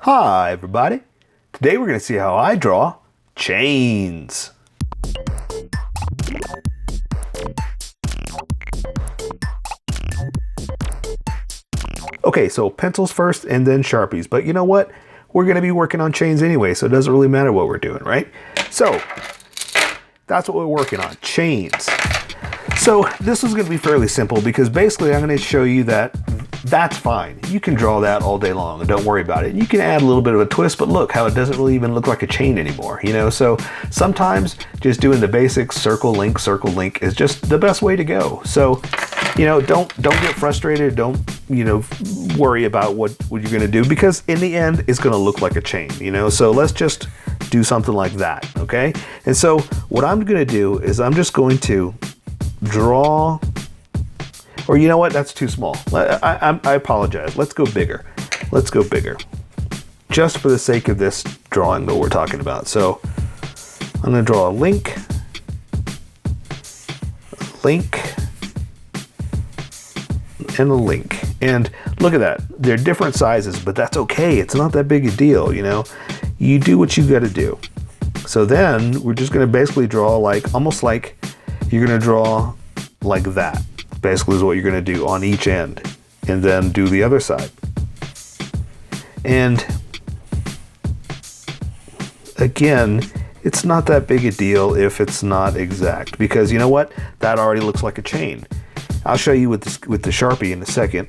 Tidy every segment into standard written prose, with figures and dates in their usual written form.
Hi everybody! Today we're going to see how I draw chains. Okay, so pencils first and then Sharpies, but you know what? We're going to be working on chains anyway, so it doesn't really matter what we're doing, right? So that's what we're working on, chains. So this is going to be fairly simple because basically I'm going to show you that that's fine. You can draw that all day long and don't worry about it. You can add a little bit of a twist, but look how it doesn't really even look like a chain anymore, you know? So sometimes just doing the basic circle, link is just the best way to go. So, you know, don't get frustrated. Don't, you know, worry about what you're going to do because in the end, it's going to look like a chain, you know? So let's just do something like that, okay? And so what I'm going to do is I'm just going to draw, or you know what, that's too small. I apologize. Let's go bigger. Let's go bigger. Just for the sake of this drawing that we're talking about. So I'm going to draw a link, and a link. And look at that. They're different sizes, but that's okay. It's not that big a deal, you know. You do what you got to do. So then we're just going to basically draw like, almost like you're going to draw like that. Basically is what you're going to do on each end, and then do the other side. And again, it's not that big a deal if it's not exact, because you know what, that already looks like a chain. I'll show you with the Sharpie in a second.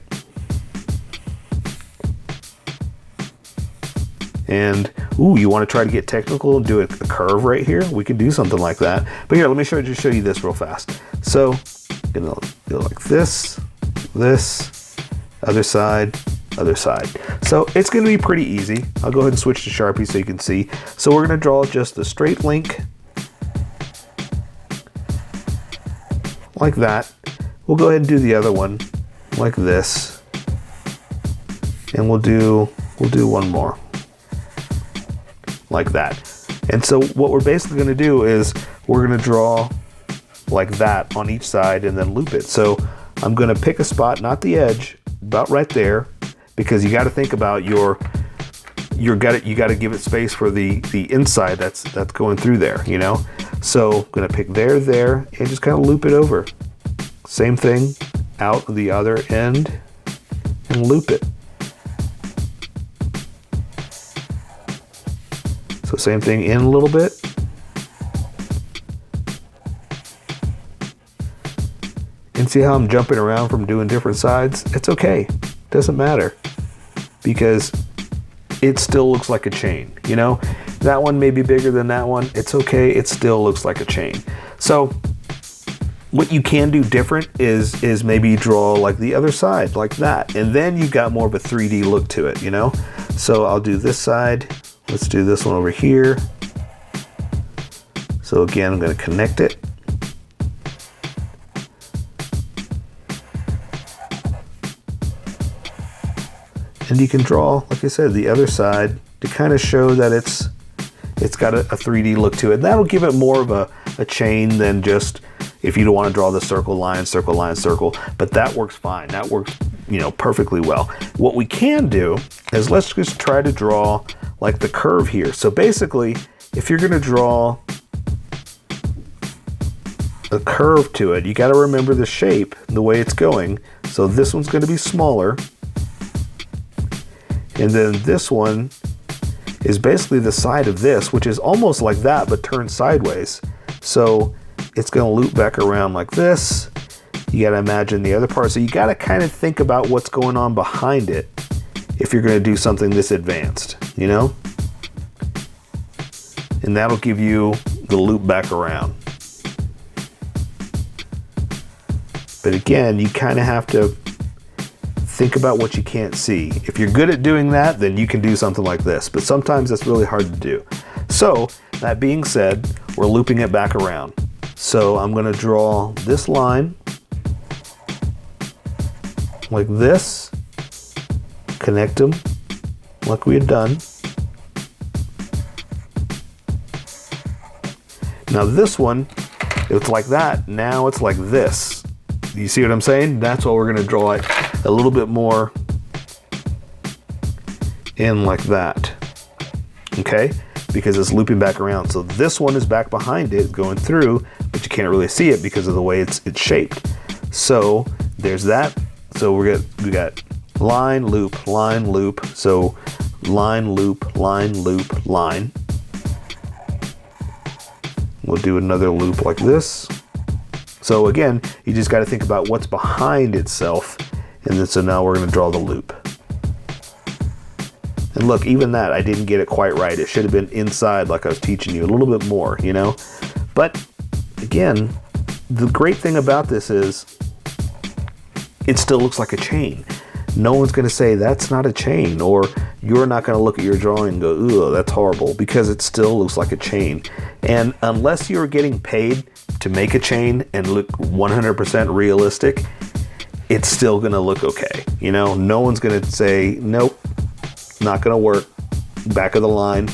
And ooh, you want to try to get technical and do a curve right here? We can do something like that. But here, let me just show you this real fast. So I'm gonna do like this, other side. So it's gonna be pretty easy. I'll go ahead and switch to Sharpie so you can see. So we're gonna draw just a straight link like that. We'll go ahead and do the other one like this, and we'll do one more like that. And so what we're basically gonna do is we're gonna draw like that on each side and then loop it. So I'm gonna pick a spot, not the edge, about right there, because you got to think about you got to give it space for the inside that's going through there, you know. So I'm gonna pick there, and just kind of loop it over. Same thing out the other end and loop it. So same thing in a little bit. And see how I'm jumping around from doing different sides? It's okay. Doesn't matter. Because it still looks like a chain, you know? That one may be bigger than that one. It's okay. It still looks like a chain. So what you can do different is maybe draw like the other side, like that. And then you've got more of a 3D look to it, you know? So I'll do this side. Let's do this one over here. So again, I'm going to connect it. And you can draw, like I said, the other side to kind of show that it's got a 3D look to it. That'll give it more of a chain than just if you don't want to draw the circle, line, circle. But that works fine. That works, you know, perfectly well. What we can do is let's just try to draw like the curve here. So basically, if you're going to draw a curve to it, you got to remember the shape, the way it's going. So this one's going to be smaller. And then this one is basically the side of this, which is almost like that, but turned sideways. So it's going to loop back around like this. You got to imagine the other part. So you got to kind of think about what's going on behind it if you're going to do something this advanced, you know? And that'll give you the loop back around. But again, you kind of have to think about what you can't see. If you're good at doing that, then you can do something like this, but sometimes that's really hard to do. So that being said, we're looping it back around. So I'm going to draw this line like this, connect them like we had done. Now this one, it's like that. Now it's like this. You see what I'm saying? That's why we're going to draw it a little bit more in like that, okay? Because it's looping back around. So this one is back behind it going through, but you can't really see it because of the way it's shaped. So there's that. So we got line, loop, line, loop. So line, loop, line, loop, line. We'll do another loop like this. So again, you just got to think about what's behind itself. And then so now we're going to draw the loop. And look, even that, I didn't get it quite right. It should have been inside like I was teaching you a little bit more, you know? But again, the great thing about this is it still looks like a chain. No one's going to say that's not a chain, or you're not going to look at your drawing and go, ooh, that's horrible, because it still looks like a chain. And unless you're getting paid to make a chain and look 100% realistic, it's still going to look okay. You know, no one's going to say, nope, not going to work. Back of the line,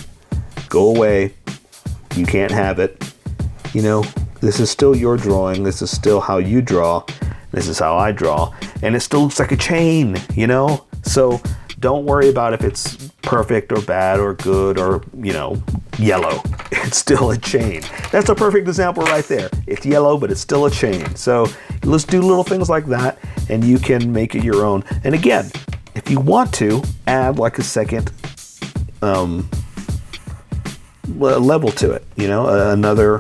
go away. You can't have it. You know, this is still your drawing. This is still how you draw. This is how I draw. And it still looks like a chain, you know? So don't worry about if it's perfect or bad or good or, you know, yellow. It's still a chain. That's a perfect example right there. It's yellow, but it's still a chain. So let's do little things like that, and you can make it your own. And again, if you want to add like a second level to it, you know, another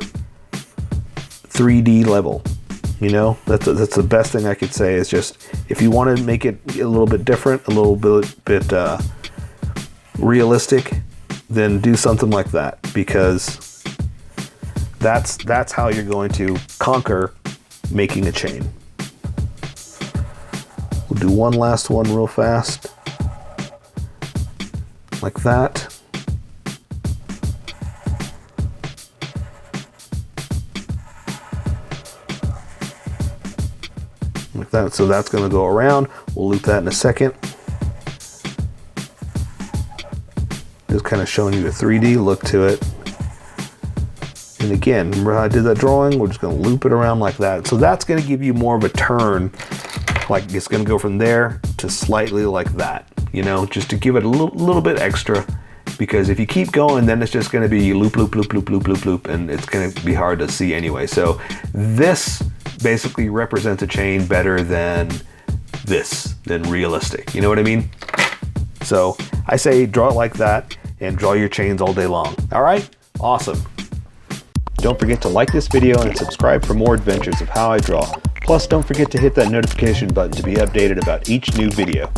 3D level, you know, that's the best thing I could say is just, if you want to make it a little bit different, a little bit realistic, then do something like that, because that's how you're going to conquer making a chain. We'll do one last one real fast, like that. Like that. So that's going to go around. We'll loop that in a second. Just kind of showing you a 3D look to it. And again, remember how I did that drawing? We're just going to loop it around like that. So that's going to give you more of a turn. Like it's going to go from there to slightly like that, you know, just to give it a little bit extra, because if you keep going, then it's just going to be loop, loop, loop, loop, loop, loop, loop, and it's going to be hard to see anyway. So this basically represents a chain better than than realistic. You know what I mean? So I say draw it like that and draw your chains all day long. All right? Awesome. Don't forget to like this video and subscribe for more adventures of how I draw. Plus, don't forget to hit that notification button to be updated about each new video.